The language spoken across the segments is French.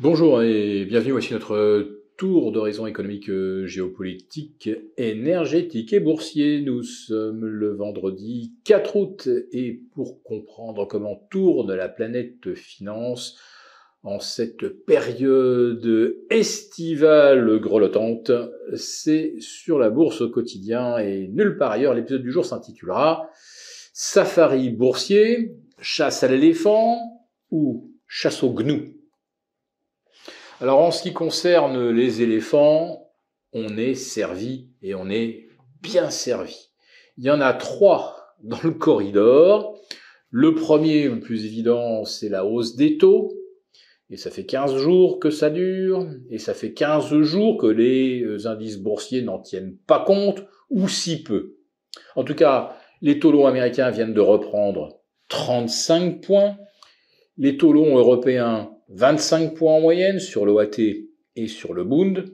Bonjour et bienvenue, voici notre tour d'horizon économique, géopolitique, énergétique et boursier. Nous sommes le vendredi 4 août et pour comprendre comment tourne la planète finance en cette période estivale grelottante, c'est sur la bourse au quotidien et nulle part ailleurs. L'épisode du jour s'intitulera Safari boursier, chasse à l'éléphant ou chasse au gnou. Alors en ce qui concerne les éléphants, on est servi et on est bien servi. Il y en a 3 dans le corridor. Le premier, le plus évident, c'est la hausse des taux. Et ça fait 15 jours que ça dure. Et ça fait 15 jours que les indices boursiers n'en tiennent pas compte, ou si peu. En tout cas, les taux longs américains viennent de reprendre 35 points. Les taux longs européens, 25 points en moyenne sur l'OAT et sur le Bund.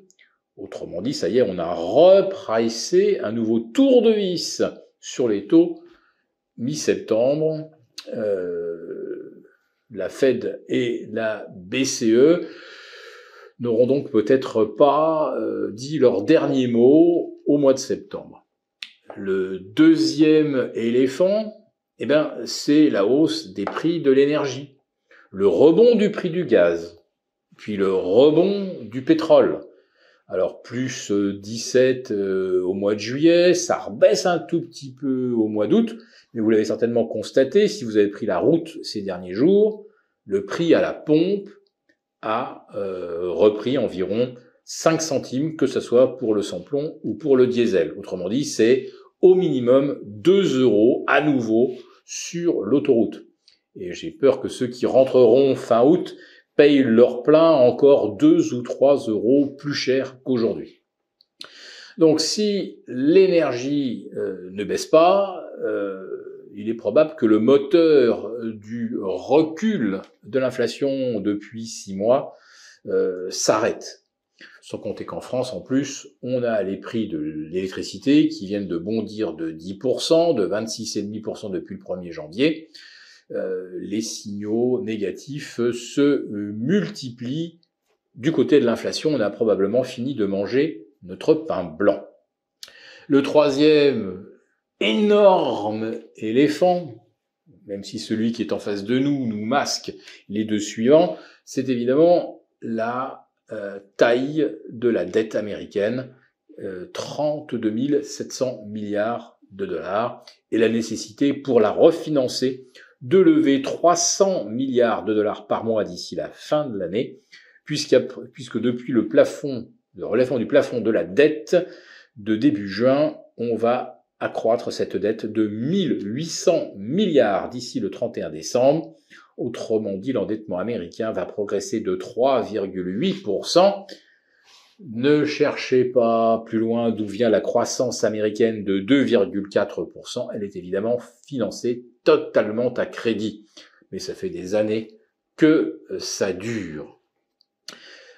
Autrement dit, ça y est, on a repricé un nouveau tour de vis sur les taux mi-septembre. La Fed et la BCE n'auront donc peut-être pas dit leur dernier mot au mois de septembre. Le deuxième éléphant, c'est la hausse des prix de l'énergie. Le rebond du prix du gaz, puis le rebond du pétrole. Alors plus 17 au mois de juillet, ça rebaisse un tout petit peu au mois d'août, mais vous l'avez certainement constaté, si vous avez pris la route ces derniers jours, le prix à la pompe a repris environ 5 centimes, que ce soit pour le sans-plomb ou pour le diesel. Autrement dit, c'est au minimum 2 € à nouveau sur l'autoroute. Et j'ai peur que ceux qui rentreront fin août payent leur plein encore 2 ou 3 € plus cher qu'aujourd'hui. Donc si l'énergie ne baisse pas, il est probable que le moteur du recul de l'inflation depuis 6 mois s'arrête. Sans compter qu'en France, en plus, on a les prix de l'électricité qui viennent de bondir de 10%, de 26,5% depuis le 1er janvier. Les signaux négatifs se multiplient. Du côté de l'inflation, on a probablement fini de manger notre pain blanc. Le troisième énorme éléphant, même si celui qui est en face de nous masque les deux suivants, c'est évidemment la taille de la dette américaine, 32 700 milliards de dollars, et la nécessité pour la refinancer de lever 300 milliards de dollars par mois d'ici la fin de l'année, puisque depuis le relèvement du plafond de la dette de début juin, on va accroître cette dette de 1800 milliards d'ici le 31 décembre. Autrement dit, l'endettement américain va progresser de 3,8%. Ne cherchez pas plus loin d'où vient la croissance américaine de 2,4%. Elle est évidemment financée totalement à crédit. Mais ça fait des années que ça dure.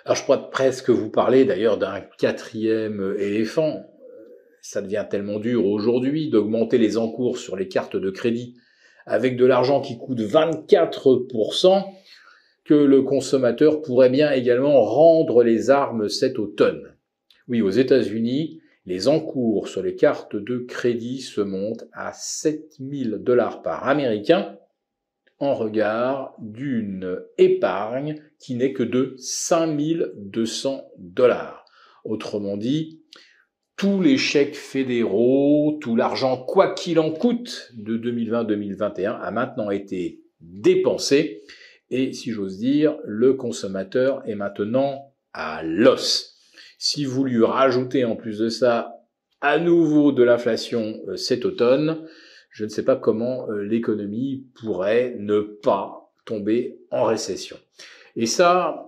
Alors je pourrais presque vous parler d'ailleurs d'un quatrième éléphant. Ça devient tellement dur aujourd'hui d'augmenter les encours sur les cartes de crédit avec de l'argent qui coûte 24%, que le consommateur pourrait bien également rendre les armes cet automne. Oui, aux États-Unis, les encours sur les cartes de crédit se montent à 7 000 $ par Américain, en regard d'une épargne qui n'est que de 5 200 $. Autrement dit, tous les chèques fédéraux, tout l'argent quoi qu'il en coûte de 2020-2021 a maintenant été dépensé. Et si j'ose dire, le consommateur est maintenant à l'os. Si vous lui rajoutez en plus de ça à nouveau de l'inflation cet automne, je ne sais pas comment l'économie pourrait ne pas tomber en récession. Et ça,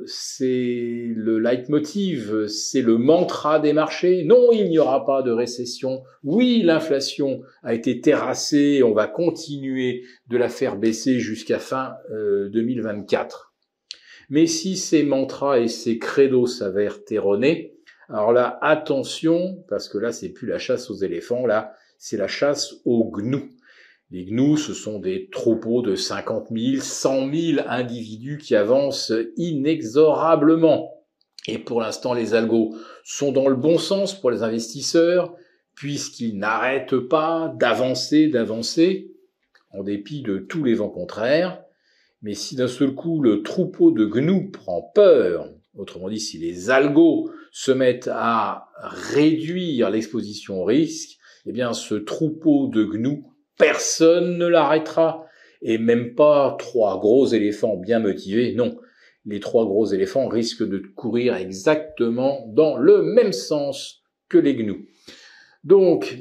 c'est le leitmotiv, c'est le mantra des marchés. Non, il n'y aura pas de récession. Oui, l'inflation a été terrassée, on va continuer de la faire baisser jusqu'à fin 2024. Mais si ces mantras et ces credos s'avèrent erronés, alors là, attention, parce que là, c'est plus la chasse aux éléphants, là, c'est la chasse aux gnous. Les gnous, ce sont des troupeaux de 50 000, 100 000 individus qui avancent inexorablement. Et pour l'instant, les algos sont dans le bon sens pour les investisseurs, puisqu'ils n'arrêtent pas d'avancer, en dépit de tous les vents contraires. Mais si d'un seul coup le troupeau de gnous prend peur, autrement dit si les algos se mettent à réduire l'exposition au risque, eh bien ce troupeau de gnous, personne ne l'arrêtera. Et même pas 3 gros éléphants bien motivés, non. Les 3 gros éléphants risquent de courir exactement dans le même sens que les gnous. Donc,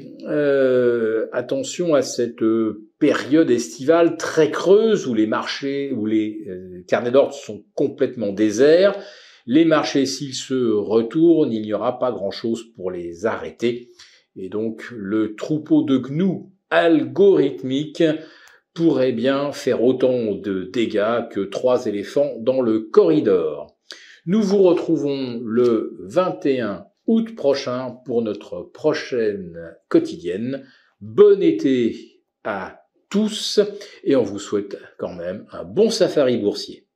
attention à cette période estivale très creuse où les marchés, où les carnets d'ordre sont complètement déserts. Les marchés, s'ils se retournent, il n'y aura pas grand-chose pour les arrêter. Et donc, le troupeau de gnous algorithmique pourrait bien faire autant de dégâts que 3 éléphants dans le corridor. Nous vous retrouvons le 21 août prochain pour notre prochaine quotidienne. Bon été à tous et on vous souhaite quand même un bon safari boursier.